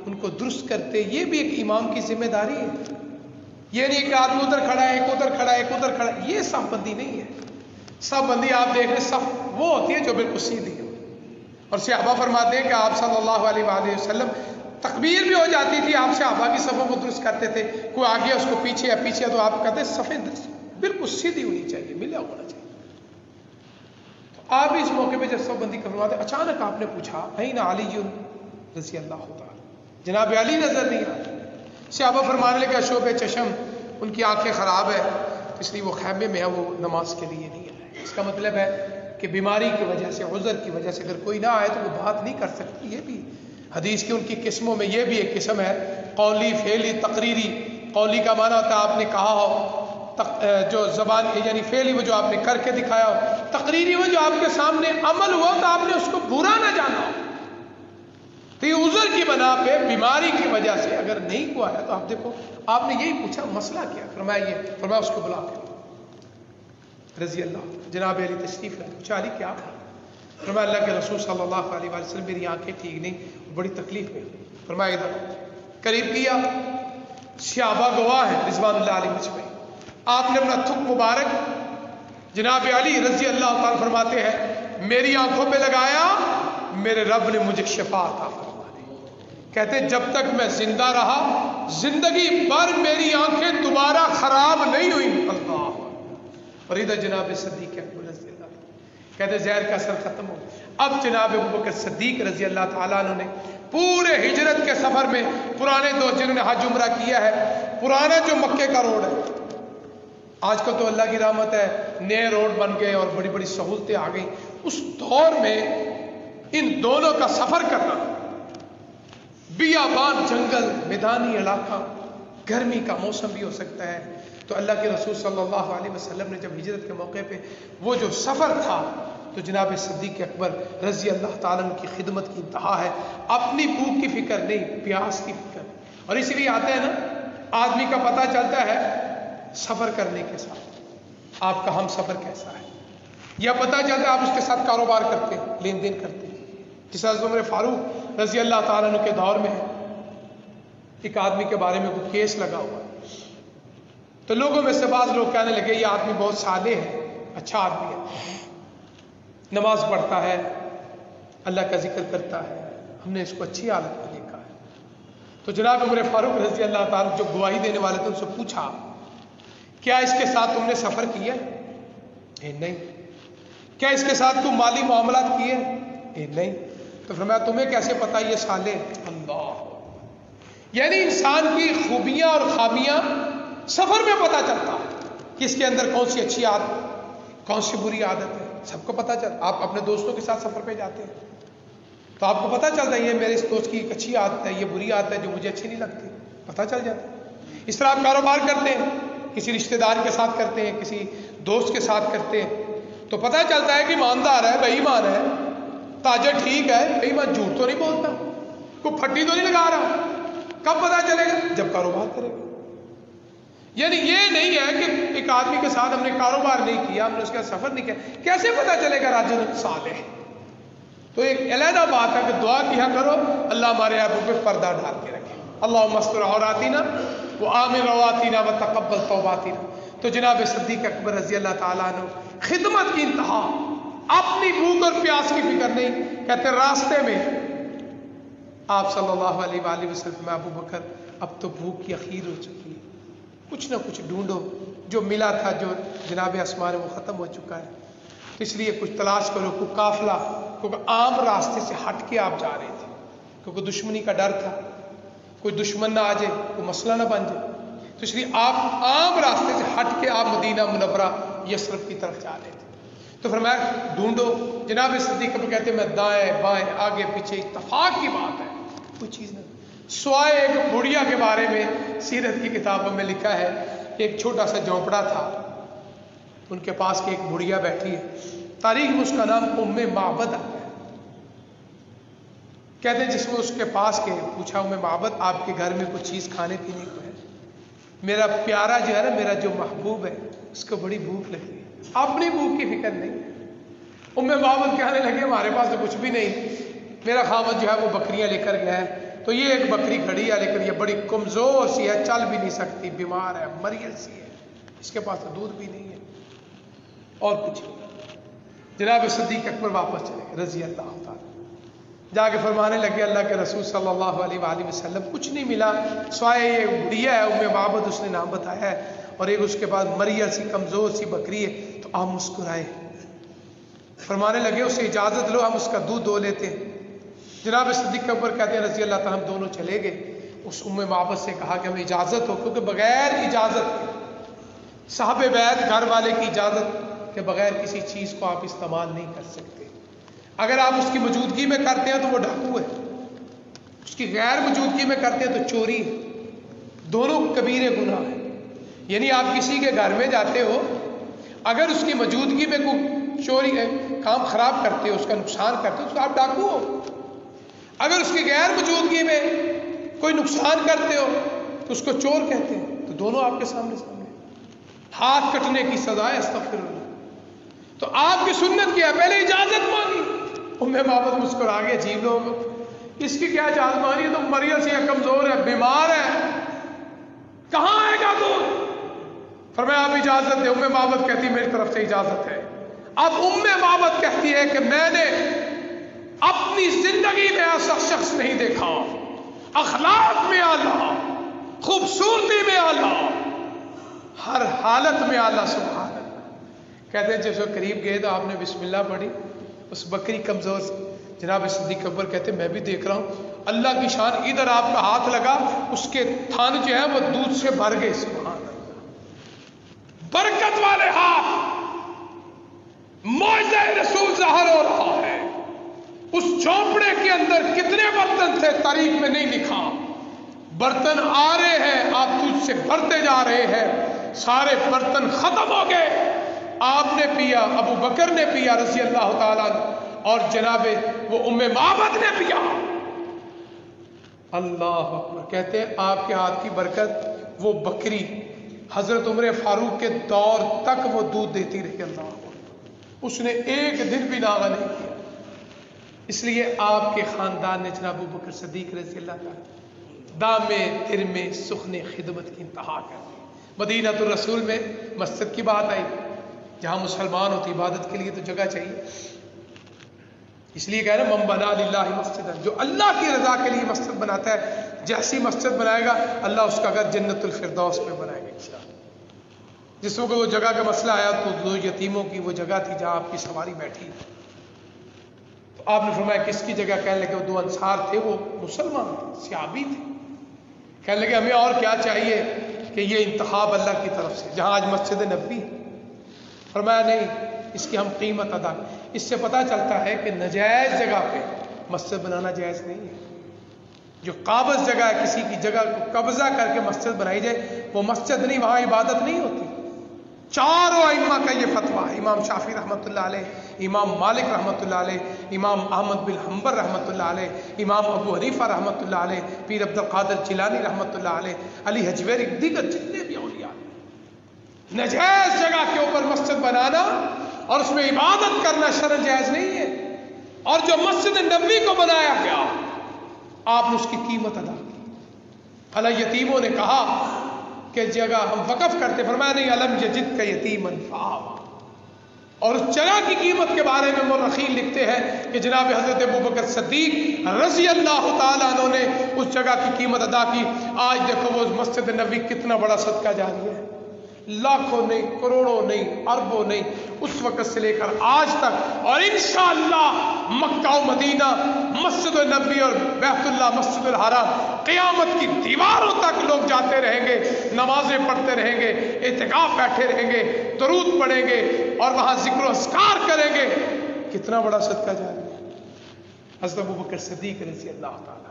ان کو درست کرتے۔ یہ بھی ایک امام کی ذمہ داری ہے۔ یہ نہیں کہ آدمی ادھر کھڑا ہے، ایک ادھر کھڑا ہے، ایک ادھر کھڑا ہے، یہ صف بندی نہیں ہے۔ صف بندی آپ دیکھ رہے صف وہ ہوتی ہے جو بالکل سیدھی ہو۔ اور صحابہ فرماتے ہیں کہ آپ صلی اللہ علیہ وآلہ وسلم تکبیر بھی ہو جاتی تھی، آپ صحابہ کی صفوں کو درست کرتے تھے، کوئی آگے اس کو پیچھے یا پیچھے، تو آپ کہتے صفیں بالکل سیدھی ہونی چاہیے، ملا ہونا چاہیے۔ آپ اس موقع پہ جب صف بندی کرواتے، اچانک آپ نے پوچھا این علی رضی اللہ تعالیٰ، جناب علی نظر نہیں آتے۔ صحابہ فرمانے لگے شعب چشم، ان کی آنکھیں خراب ہے، اس لیے وہ خیمے میں ہے، وہ نماز کے لیے نہیں آئے۔ اس کا مطلب ہے کہ بیماری کی وجہ سے، عذر کی وجہ سے اگر کوئی نہ آئے تو وہ بات نہیں کر سکتی۔ یہ بھی حدیث کی ان کی قسموں میں یہ بھی ایک قسم ہے، قولی، فعلی، تقریری۔ قولی کا معنی ہوتا ہے آپ نے کہا ہو، جو زبان یعنی فعلی وہ جو آپ نے کر کے دکھایا ہو، تقریری وہ جو آپ کے سامنے عمل ہوا تو آپ نے اس کو برا نہ جانا ہو۔ تو یہ عذر کی بنا پہ، بیماری کی وجہ سے اگر نہیں کو آیا تو آپ دیکھو، آپ نے یہی پوچھا مسئلہ کیا، فرمایا یہ، فرمایا اس کو بلا کے رضی اللہ۔ جناب علی تشریف ہے، پوچھا علی کیا تھا؟ فرمایا اللہ کے رسول صلی اللہ علیہ وآلہ وسلم میری آنکھیں ٹھیک نہیں، بڑی تکلیف میں۔ فرمایا ادھر قریب کیا، صحابہ گواہ ہیں رضوان اللہ علیہ مجھ پہ، آپ نے اپنا تھک مبارک جناب علی رضی اللہ تعالیٰ فرماتے ہیں میری آنکھوں پہ لگایا، میرے رب نے مجھے شفا عطا فرما دی۔ کہتے جب تک میں زندہ رہا زندگی بھر میری آنکھیں دوبارہ خراب نہیں ہوئی۔ اللہ، اور ادھر جناب صدیق اکبر رضی اللہ عنہ، کہتے زہر کا اثر ختم ہو۔ اب جناب ابوبکر صدیق رضی اللہ تعالیٰ عنہ نے پورے ہجرت کے سفر میں پرانے دور جنہوں نے حج عمرہ کیا ہے، پرانا جو مکے کا روڈ ہے، آج کل تو اللہ کی رحمت ہے نئے روڈ بن گئے اور بڑی بڑی سہولتیں آ گئی، اس دور میں ان دونوں کا سفر کرنا، بیابان، جنگل، میدانی علاقہ، گرمی کا موسم بھی ہو سکتا ہے، تو اللہ کے رسول صلی اللہ علیہ وسلم نے جب ہجرت کے موقع پہ وہ جو سفر تھا، تو جناب صدیق اکبر رضی اللہ تعالیٰ عنہ کی خدمت کی انتہا ہے، اپنی بھوک کی فکر نہیں، پیاس کی فکر۔ اور اسی لیے آتے ہیں نا، آدمی کا پتہ چلتا ہے سفر کرنے کے ساتھ آپ کا ہم سفر کیسا ہے، یا پتہ چلتا ہے آپ اس کے ساتھ کاروبار کرتے ہیں، لین دین کرتے ہیں۔ جس حضرت عمر فاروق رضی اللہ تعالیٰ عنہ کے دور میں ہے، ایک آدمی کے بارے میں کوئی کیس لگا ہوا، تو لوگوں میں سے بعض لوگ کہنے لگے یہ آدمی بہت صالح ہے، اچھا آدمی ہے، نماز پڑھتا ہے، اللہ کا ذکر کرتا ہے، ہم نے اس کو اچھی حالت میں دیکھا ہے۔ تو جناب عمر فاروق رضی اللہ تعالیٰ جو گواہی دینے والے تھے ان سے پوچھا کیا اس کے ساتھ تم نے سفر کیا؟ نہیں۔ کیا اس کے ساتھ تم مالی معاملات کیے؟ نہیں۔ تو فرمایا تمہیں کیسے پتا یہ صالح؟ اللہ، یعنی انسان کی خوبیاں اور خامیاں سفر میں پتا چلتا ہے کہ اس کے اندر کون سی اچھی عادت، کون سی بری عادت ہے، سب کو پتا چلتا۔ آپ اپنے دوستوں کے ساتھ سفر پہ جاتے ہیں تو آپ کو پتا چلتا ہے یہ میرے اس دوست کی ایک اچھی عادت ہے، یہ بری عادت ہے جو مجھے اچھی نہیں لگتی۔ پتہ چل جاتا ہے۔ اس طرح آپ کاروبار کرتے ہیں، کسی رشتہ دار کے ساتھ کرتے ہیں، کسی دوست کے ساتھ کرتے ہیں، تو پتہ چلتا ہے کہ ایماندار ہے، بے ایمان ہے، تاجر ٹھیک ہے، بے ایمان جھوٹ تو نہیں بولتا، کوئی پھٹی تو نہیں لگا رہا۔ کب پتہ چلے گا؟ جب کاروبار کرے گا۔ یعنی یہ نہیں ہے کہ ایک آدمی کے ساتھ ہم نے کاروبار نہیں کیا، ہم نے اس کا سفر نہیں کیا، کیسے پتہ چلے گا راجل صالح؟ تو ایک علیحدہ بات ہے کہ دعا کیا کرو اللہ ہمارے عیبوں پہ پردہ ڈال کے رکھے، اللہم استر عوراتنا وآمن رواتنا وتقبل توباتنا۔ تو جناب صدیق اکبر رضی اللہ تعالیٰ عنہ خدمت کی انتہا، اپنی بھوک اور پیاس کی فکر نہیں، کہتے راستے میں آپ صلی اللہ علیہ وآلہ وسلم، ابو بکر اب تو بھوک کی اخیر ہو چکی ہے، کچھ نہ کچھ ڈھونڈو، جو ملا تھا جو جناب آسمان وہ ختم ہو چکا ہے، اس لیے کچھ تلاش کرو، کوئی قافلہ، کیونکہ عام راستے سے ہٹ کے آپ جا رہے تھے، کیونکہ دشمنی کا ڈر تھا، کوئی دشمن نہ آ جائے، کوئی مسئلہ نہ بن جائے، تو اس لیے آپ عام راستے سے ہٹ کے آپ مدینہ منورہ یثرب کی طرف جا رہے تھے۔ تو فرمایا ڈھونڈو، جناب صدیق کو کہتے ہیں میں دائیں بائیں آگے پیچھے، اتفاق کی بات ہے کوئی چیز نہیں، سوائے ایک بڑھیا کے بارے میں سیرت کی کتابوں میں لکھا ہے کہ ایک چھوٹا سا جھونپڑا تھا، ان کے پاس کہ ایک بڑھیا بیٹھی ہے، تاریخ میں اس کا نام ام معبد آتا ہے، کہتے ہیں جس میں اس کے پاس کے پوچھا ام معبد آپ کے گھر میں کوئی چیز کھانے پینے کو ہے؟ میرا پیارا جو ہے نا، میرا جو محبوب ہے اس کو بڑی بھوک لگی ہے، اپنی بھوک کی فکر نہیں۔ ام معبد کہنے لگے ہمارے پاس تو کچھ بھی نہیں، میرا خاوند جو ہے وہ بکریاں لے کر گیا ہے، تو یہ ایک بکری کھڑی ہے لیکن یہ بڑی کمزور سی ہے، چل بھی نہیں سکتی، بیمار ہے، مریض سی ہے، اس کے پاس تو دودھ بھی نہیں ہے اور کچھ نہیں۔ جناب صدیق اکبر واپس چلے گئے رضی اللہ تعالیٰ، جا کے فرمانے لگے اللہ کے رسول صلی اللہ علیہ وآلہ وسلم کچھ نہیں ملا سوائے یہ بڑھیا ہے ام معبد، اس نے نام بتایا ہے، اور ایک اس کے بعد مریض سی کمزور سی بکری ہے۔ تو آپ مسکرائے، فرمانے لگے اسے اجازت لو ہم اس کا دودھ دو لیتے ہیں۔ جناب صدیق اکبر کہتے ہیں رضی اللہ تعالیٰ ہم دونوں چلے گئے، اس ام معبد سے کہا کہ ہمیں اجازت ہو، کیونکہ بغیر اجازت صاحب بیت گھر والے کی اجازت کے بغیر کسی چیز کو آپ استعمال نہیں کر سکتے، اگر آپ اس کی موجودگی میں کرتے ہیں تو وہ ڈاکو ہے، اس کی غیر موجودگی میں کرتے ہیں تو چوری ہے، دونوں کبیرے گناہ ہیں۔ یعنی آپ کسی کے گھر میں جاتے ہو، اگر اس کی موجودگی میں کوئی چوری کام خراب کرتے ہو، اس کا نقصان کرتے ہو تو آپ ڈاکو ہو، اگر اس کی غیر موجودگی میں کوئی نقصان کرتے ہو تو اس کو چور کہتے ہیں، تو دونوں آپ کے سامنے ہاتھ کٹنے کی سزا ہے، استغفر اللہ۔ تو آپ کی سنت کیا ہے؟ پہلے اجازت مانگی۔ ام معبد مسکرا گئے، عجیب لوگ، اس کی کیا اجازت مانگی؟ تو مریض ہے، کمزور ہے، بیمار ہے، کہاں آئے گا تو؟ فرمایا آپ اجازت دے۔ ام معبد کہتی میری طرف سے اجازت ہے۔ اب ام معبد کہتی ہے کہ میں نے اپنی زندگی میں ایسا شخص نہیں دیکھا، اخلاق میں اعلیٰ، خوبصورتی میں اعلیٰ، ہر حالت میں اعلیٰ، سبحان اللہ۔ کہتے ہیں جب وہ قریب گئے تو آپ نے بسم اللہ پڑھی، اس بکری کمزور سے، جناب صدیق اکبر کہتے ہیں میں بھی دیکھ رہا ہوں اللہ کی شان، ادھر آپ کا ہاتھ لگا، اس کے تھن جو ہے وہ دودھ سے بھر گئے، سبحان اللہ، برکت والے ہاتھ، معجزہ رسول ظاہر ہو رہا ہے۔ اس جھونپڑے کے اندر کتنے برتن تھے تاریخ میں نہیں لکھا، برتن آ رہے ہیں، آپ تجھ سے بھرتے جا رہے ہیں، سارے برتن ختم ہو گئے، آپ نے پیا، ابو بکر نے پیا رضی اللہ تعالیٰ، اور جناب وہ ام معبد نے پیا۔ اللہ اکبر۔ کہتے ہیں آپ کے ہاتھ کی برکت، وہ بکری حضرت عمر فاروق کے دور تک وہ دودھ دیتی رہی، اللہ اکبر، اس نے ایک دن بھی ناغہ نہیں کیا۔ اس لیے آپ کے خاندان نے جناب ابو بکر صدیق رضی اللہ تعالیٰ دامے ترمے سخن خدمت کی انتہا کر دی۔ مدینہ الرسول میں مسجد کی بات آئی، جہاں مسلمان ہوتی عبادت کے لیے تو جگہ چاہیے، اس لیے کہہ رہے من بنا للہ مسجد، جو اللہ کی رضا کے لیے مسجد بناتا ہے، جیسی مسجد بنائے گا اللہ اس کا گھر جنت الفردوس میں بنائے گا انشاءاللہ۔ جس وقت وہ جگہ کا مسئلہ آیا تو دو یتیموں کی وہ جگہ تھی جہاں آپ کی سواری بیٹھی، تو آپ نے فرمایا کس کی جگہ؟ کہنے لگے وہ دو انصار تھے، وہ مسلمان تھے، صحابی تھے، کہنے لگے ہمیں اور کیا چاہیے کہ یہ انتخاب اللہ کی طرف سے، جہاں آج مسجد نبوی ہے۔ فرمایا نہیں، اس کی ہم قیمت ادا کریں۔ اس سے پتہ چلتا ہے کہ نجائز جگہ پہ مسجد بنانا جائز نہیں ہے، جو قابض جگہ ہے، کسی کی جگہ کو قبضہ کر کے مسجد بنائی جائے، وہ مسجد نہیں، وہاں عبادت نہیں ہوتی۔ چاروں ائمہ کا یہ فتویٰ ہے، امام شافعی رحمۃ اللہ علیہ، امام مالک رحمۃ اللہ علیہ، امام احمد بن حنبل رحمۃ اللہ علیہ، امام ابو حنیفہ رحمۃ اللہ علیہ، پیر عبد القادر جیلانی رحمۃ اللہ علیہ، علی حجویری، دیگر جتنے بھی اولیاء ہیں، نجائز جگہ کے اوپر مسجد بنانا اور اس میں عبادت کرنا شرعاً جائز نہیں ہے۔ اور جو مسجد نبوی کو بنایا گیا، آپ نے اس کی قیمت ادا کی۔ بھلا یتیموں نے کہا کہ جگہ ہم وقف کرتے، فرمایا نہیں، علم یجد کا یتیمن فآویٰ۔ اور اس جگہ کی قیمت کے بارے میں مورخین لکھتے ہیں کہ جناب حضرت ابوبکر صدیق رضی اللہ تعالیٰ عنہ نے اس جگہ کی قیمت ادا کی۔ آج دیکھو وہ مسجد نبوی کتنا بڑا صدقہ جاری ہے، لاکھوں نہیں، کروڑوں نہیں، اربوں نہیں، اس وقت سے لے کر آج تک، اور انشاءاللہ مکہ و مدینہ، مسجد النبی اور بیت اللہ، مسجد الحرام، قیامت کی دیواروں تک لوگ جاتے رہیں گے، نمازیں پڑھتے رہیں گے، اعتکاف بیٹھے رہیں گے، درود پڑھیں گے اور وہاں ذکر و اذکار کریں گے۔ کتنا بڑا صدقہ جاری ہے۔ حضرت ابوبکر صدیق رضی اللہ تعالیٰ،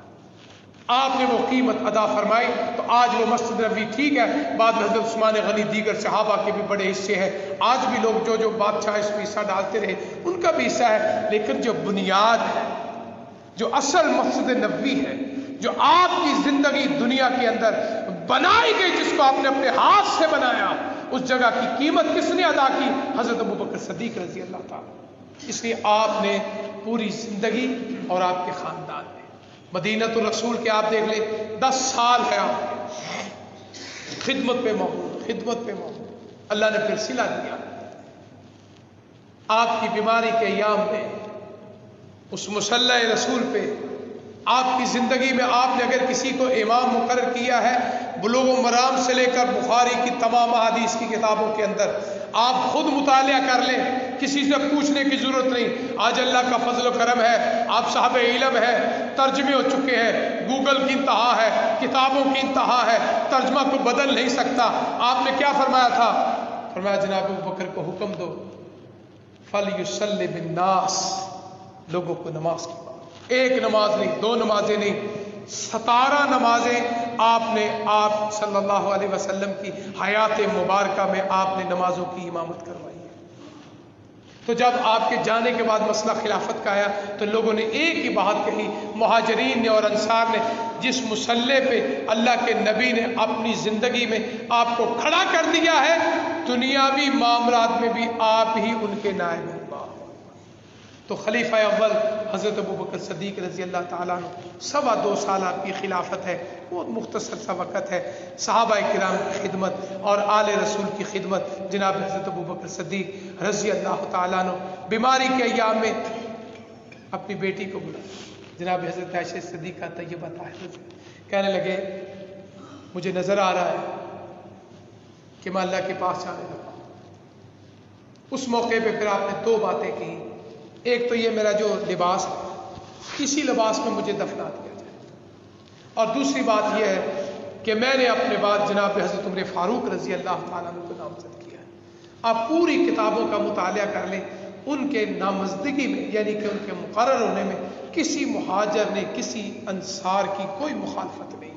آپ نے وہ قیمت ادا فرمائی، تو آج وہ مسجد نبوی ٹھیک ہے، بعد میں حضرت عثمان غنی، دیگر صحابہ کے بھی بڑے حصے ہیں، آج بھی لوگ جو بادشاہ اس میں حصہ ڈالتے رہے ان کا بھی حصہ ہے، لیکن جو بنیاد ہے، جو اصل مسجد نبوی ہے، جو آپ کی زندگی دنیا کے اندر بنائی گئی، جس کو آپ نے اپنے ہاتھ سے بنایا، اس جگہ کی قیمت کس نے ادا کی؟ حضرت ابوبکر صدیق رضی اللہ تعالیٰ۔ اس لیے آپ نے پوری زندگی، اور آپ کے خاندان نے، مدینۃ الرسول کے آپ دیکھ لیں 10 سال ہے آپ خدمت پہ موجود، اللہ نے پھر صلہ دیا۔ آپ کی بیماری کے ایام میں اس مصلی رسول پہ، آپ کی زندگی میں آپ نے اگر کسی کو امام مقرر کیا ہے، بلوغ و مرام سے لے کر بخاری کی تمام احادیث کی کتابوں کے اندر آپ خود مطالعہ کر لیں، کسی سے پوچھنے کی ضرورت نہیں۔ آج اللہ کا فضل و کرم ہے، آپ صاحب علم ہے، ترجمے ہو چکے ہیں، گوگل کی انتہا ہے، کتابوں کی انتہا ہے، ترجمہ کو بدل نہیں سکتا۔ آپ نے کیا فرمایا تھا؟ فرمایا جناب ابوبکر کو حکم دو، فَلْيُصَلِّ بِالنَّاسِ، لوگوں کو نماز کی بات، ایک نماز نہیں، 2 نمازیں نہیں، 17 نمازیں آپ صلی اللہ علیہ وسلم کی حیات مبارکہ میں آپ نے نمازوں کی امامت کروائی ہے۔ تو جب آپ کے جانے کے بعد مسئلہ خلافت کا آیا تو لوگوں نے ایک ہی بات کہی، مہاجرین نے اور انصار نے، جس مصلی پہ اللہ کے نبی نے اپنی زندگی میں آپ کو کھڑا کر دیا ہے، دنیاوی معاملات میں بھی آپ ہی ان کے نائب ہیں۔ تو خلیفہ اول حضرت ابوبکر صدیق رضی اللہ تعالیٰ عنہ، 2.25 سال آپ کی خلافت ہے، بہت مختصر سا وقت ہے، صحابہ کرام کی خدمت اور آل رسول کی خدمت، جناب حضرت ابوبکر صدیق رضی اللہ تعالیٰ عنہ بیماری کے ایام میں اپنی بیٹی کو بلا، جناب حضرت عائشہ صدیقہ طیبہ طاہرہ، کہنے لگے مجھے نظر آ رہا ہے کہ میں اللہ کے پاس جانے لگا۔ اس موقع پہ پھر آپ نے 2 باتیں کی، ایک تو یہ میرا جو لباس ہے، اسی لباس میں مجھے دفنا دیا جائے، اور دوسری بات یہ ہے کہ میں نے اپنے بعد جناب حضرت عمر فاروق رضی اللہ تعالیٰ عنہ کو نامزد کیا ہے۔ آپ پوری کتابوں کا مطالعہ کر لیں، ان کے نامزدگی میں، یعنی کہ ان کے مقرر ہونے میں کسی مہاجر نے، کسی انصار کی کوئی مخالفت نہیں ہے۔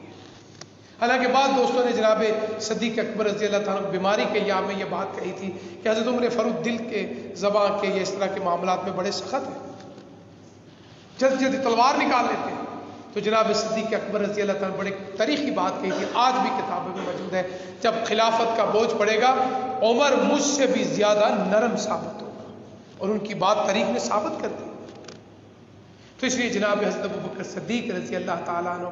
حالانکہ بعض دوستوں نے جناب صدیق اکبر رضی اللہ تعالیٰ بیماری کے ایام میں یہ بات کہی تھی کہ حضرت عمر فاروق دل کے، زبان کے، یا اس طرح کے معاملات میں بڑے سخت ہیں، جلدی جلدی تلوار نکال لیتے ہیں۔ تو جناب صدیق اکبر رضی اللہ تعالیٰ بڑے تاریخی بات کہی تھی، آج بھی کتابوں میں موجود ہے، جب خلافت کا بوجھ پڑے گا عمر مجھ سے بھی زیادہ نرم ثابت ہوگا، اور ان کی بات تاریخ نے ثابت کر دی۔ تو اس لیے جناب حضرت ابوبکر صدیق رضی اللہ تعالیٰ عنہ،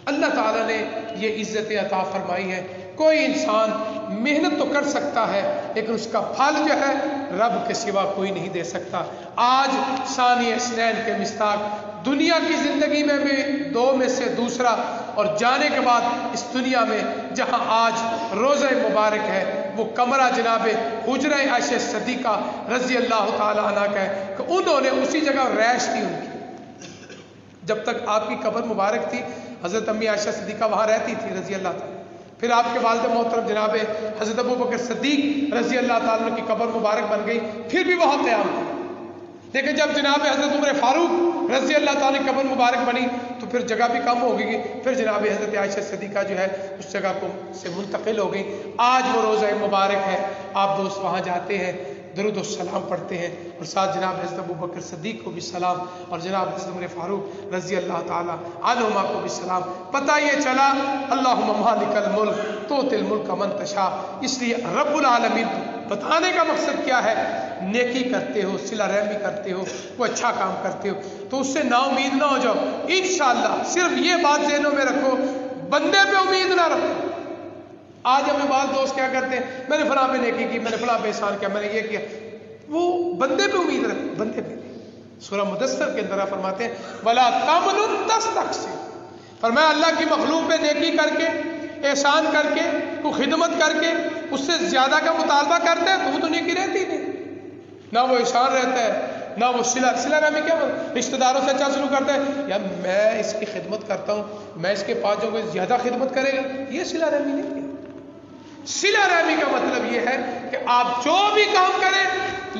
اللہ تعالیٰ نے یہ عزت عطا فرمائی ہے۔ کوئی انسان محنت تو کر سکتا ہے، لیکن اس کا پھل جو ہے رب کے سوا کوئی نہیں دے سکتا۔ آج ثانی اثنین کے مصداق، دنیا کی زندگی میں بھی 2 میں سے دوسرا، اور جانے کے بعد اس دنیا میں جہاں آج روضہ مبارک ہے، وہ کمرہ جناب حجرہ عائشہ صدیقہ رضی اللہ تعالیٰ عنہ کا ہے، کہ انہوں نے اسی جگہ رہائش تھی ان کی، جب تک آپ کی قبر مبارک تھی حضرت امی عائشہ صدیقہ وہاں رہتی تھی رضی اللہ تعالیٰ۔ پھر آپ کے والد محترم جناب حضرت ابوبکر صدیق رضی اللہ تعالیٰ کی قبر مبارک بن گئی، پھر بھی وہاں قیام تھی، لیکن جب جناب حضرت عمر فاروق رضی اللہ تعالیٰ کی قبر مبارک بنی تو پھر جگہ بھی کم ہو گئی، پھر جناب حضرت عائشہ صدیقہ جو ہے اس جگہ کو سے منتقل ہو گئی۔ آج وہ روزہ مبارک ہے، آپ دوست وہاں جاتے ہیں، درود و سلام پڑھتے ہیں، اور ساتھ جناب حضرت ابوبکر صدیق کو بھی سلام، اور جناب حضرت عمر فاروق رضی اللہ تعالیٰ عنہما کو بھی سلام۔ پتہ یہ چلا اللہم مالک الملک تؤتی الملک من تشاء، اس لیے رب العالمین بتانے کا مقصد کیا ہے؟ نیکی کرتے ہو، صلہ رحمی کرتے ہو، کوئی اچھا کام کرتے ہو تو اس سے نا امید نہ ہو جاؤ، انشاءاللہ صرف یہ بات ذہنوں میں رکھو، بندے پہ امید نہ رکھو۔ آج ہمیں بعض دوست کیا کرتے ہیں، میں نے فلاں پہ نیکی کی، میں نے فلاں پہ احسان کیا، میں نے یہ کیا، وہ بندے پہ امید رکھو، بندے پہ نہیں۔ سورہ مدثر کے اندر فرماتے ہیں وَلَا تَمْنُن تَسْتَكْثِرْ، فرمایا اللہ کی مخلوق پہ نیکی کر کے، احسان کر کے، کو خدمت کر کے اس سے زیادہ کا مطالبہ کرتے ہیں تو وہ تو نیکی رہتی نہیں، نہ وہ احسان رہتا ہے، نہ وہ صلہ رحمی کیا رشتہ داروں سے اچھا سلوک کرتا ہے، یا میں اس کی خدمت کرتا ہوں، میں اس کے پاس جو کوئی زیادہ خدمت کرے گا، یہ صلہ رحمی نہیں ہے۔ صلہ رحمی کا مطلب یہ ہے کہ آپ جو بھی کام کریں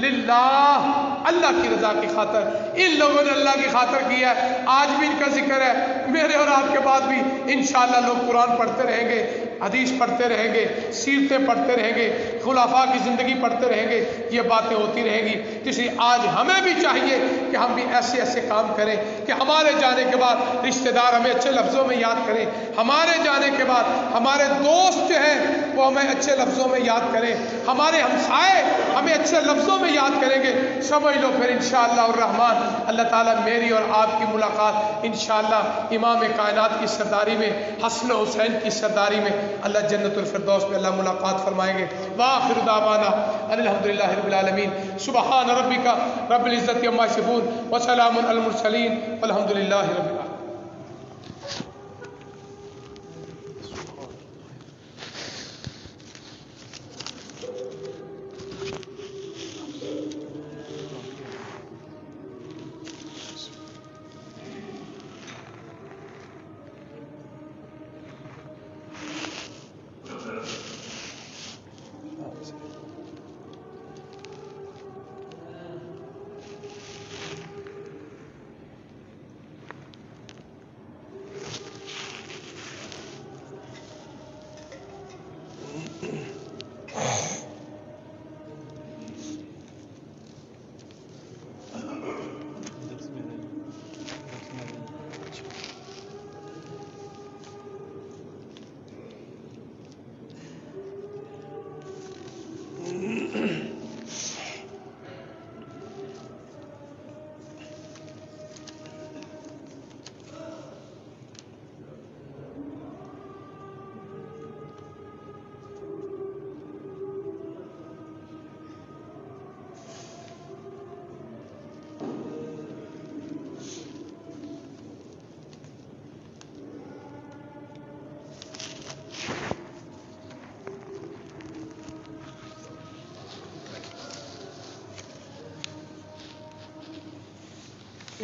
للہ، اللہ کی رضا کی خاطر۔ ان لوگوں نے اللہ کی خاطر کیا ہے، آج بھی ان کا ذکر ہے، میرے اور آپ کے بعد بھی انشاءاللہ لوگ قرآن پڑھتے رہیں گے، حدیث پڑھتے رہیں گے، سیرتیں پڑھتے رہیں گے، خلفاء کی زندگی پڑھتے رہیں گے، یہ باتیں ہوتی رہیں گی۔ اس لیے آج ہمیں بھی چاہیے کہ ہم بھی ایسے ایسے کام کریں کہ ہمارے جانے کے بعد رشتہ دار ہمیں اچھے لفظوں میں یاد کریں، ہمارے جانے کے بعد ہمارے دوست جو ہیں وہ ہمیں اچھے لفظوں میں یاد کریں، ہمارے ہمسائے ہمیں اچھے لفظوں میں یاد کریں گے۔ سمجھ لو پھر انشاءاللہ الرحمن اللہ تعالیٰ میری اور آپ کی ملاقات انشاءاللہ امام کائنات کی سرداری میں، حسن و حسین کی سرداری میں اللہ جنت الفردوس میں اللہ ملاقات فرمائیں گے۔ وآخر دعوانا ان الحمدللہ رب العالمین، سبحان ربک رب العزت عما یصفون وسلام علی المرسلین والحمدللہ رب العالمین۔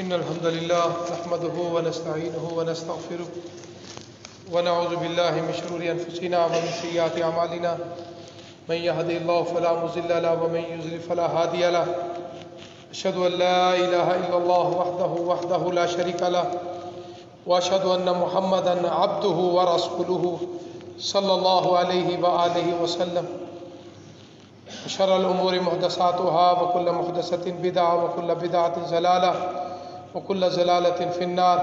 ان الحمد لله نحمده ونستعينه ونستغفره ونعوذ بالله من شرور انفسنا ومن سيئات اعمالنا من يهده الله فلا مضل له ومن يضلل فلا هادي له اشهد ان لا اله الا الله وحده لا شريك له واشهد ان محمدا عبده ورسوله صلى الله عليه واله وسلم شر الامور محدثاتها وكل محدثة بدعة وكل بدعة ضلالة وكل ضلالة في النار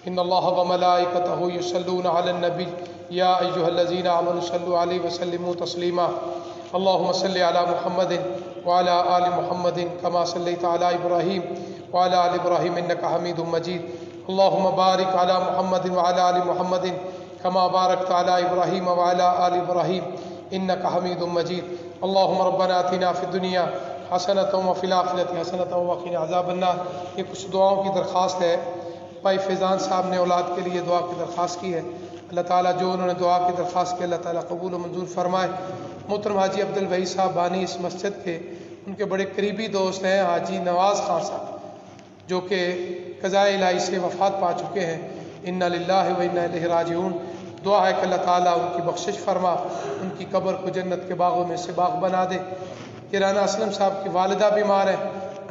ان الله وملائكته يصلون على النبي يا ايها الذين امنوا صلوا عليه وسلموا تسليما اللهم صل على محمد وعلى ال محمد كما صليت على ابراهيم وعلى ال ابراهيم انك حميد مجيد اللهم بارك على محمد وعلى ال محمد كما باركت على ابراهيم وعلى ال ابراهيم انك حميد مجيد اللهم ربنا آتنا في الدنيا حسنۃ وفی الآخرۃ حسنۃ وقنا عذاب النار۔ یہ کچھ دعاؤں کی درخواست ہے۔ بھائی فیضان صاحب نے اولاد کے لیے دعا کی درخواست کی ہے، اللہ تعالیٰ جو انہوں نے دعا کی درخواست کی اللہ تعالیٰ قبول و منظور فرمائے۔ محترم حاجی عبد الوہی صاحب بانی اس مسجد کے، ان کے بڑے قریبی دوست ہیں حاجی نواز خان صاحب، جو کہ قضائے الہی سے وفات پا چکے ہیں۔ انا للہ و انا الیہ راجعون۔ دعا ہے کہ اللہ تعالیٰ ان کی بخشش فرما، ان کی قبر کو جنت کے باغوں میں سے باغ بنا دے۔ رانا اسلم صاحب کی والدہ بیمار ہیں،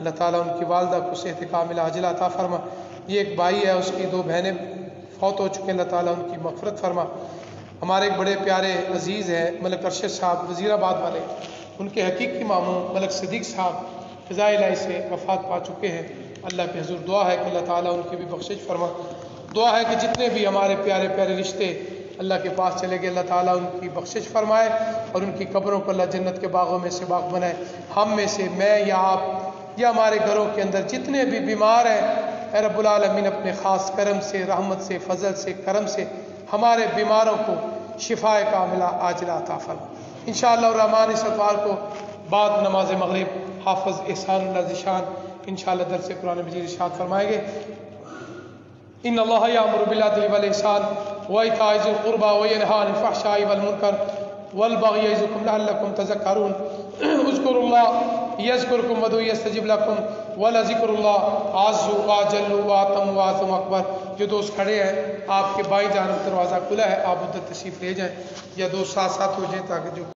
اللہ تعالیٰ ان کی والدہ کو صحت کاملہ عاجلہ عطا فرما۔ یہ ایک بھائی ہے، اس کی 2 بہنیں فوت ہو چکے ہیں، اللہ تعالیٰ ان کی مغفرت فرما۔ ہمارے ایک بڑے پیارے عزیز ہیں ملک ارشد صاحب وزیر آباد والے، ان کے حقیقی ماموں ملک صدیق صاحب فضائے الہی سے وفات پا چکے ہیں۔ اللہ کے حضور دعا ہے کہ اللہ تعالیٰ ان کی بھی بخشش فرما۔ دعا ہے کہ جتنے بھی ہمارے پیارے پیارے رشتے اللہ کے پاس چلے گئے، اللہ تعالیٰ ان کی بخشش فرمائے اور ان کی قبروں کو اللہ جنت کے باغوں میں سے باغ بنائے۔ ہم میں سے، میں یا آپ یا ہمارے گھروں کے اندر جتنے بھی بیمار ہیں، اے رب العالمین اپنے خاص کرم سے، رحمت سے، فضل سے، کرم سے ہمارے بیماروں کو شفاء کاملہ عاجلہ عطا فرما۔ انشاءاللہ الرحمن اس اتوار کو بعد نماز مغرب حافظ احسان اللہ ذیشان انشاءاللہ درس قرآن مجید ارشاد فرمائیں گے۔ ان اللہ یامر بالعدل والاحسان وایتاء ذی القربى وینہی عن الفحشاء والمنکر والبغی یعظکم لعلکم تذکرون اذکروا اللہ یذکرکم وادعوہ یستجب لکم ولذکر اللہ اعز واجل واعظم واعظم اکبر۔ جو دوست کھڑے ہیں آپ کے بائیں جانب دروازہ کھلا ہے، آپ ادھر تشریف لے جائیں، یا دوست ساتھ ساتھ ہو جائیں تاکہ جو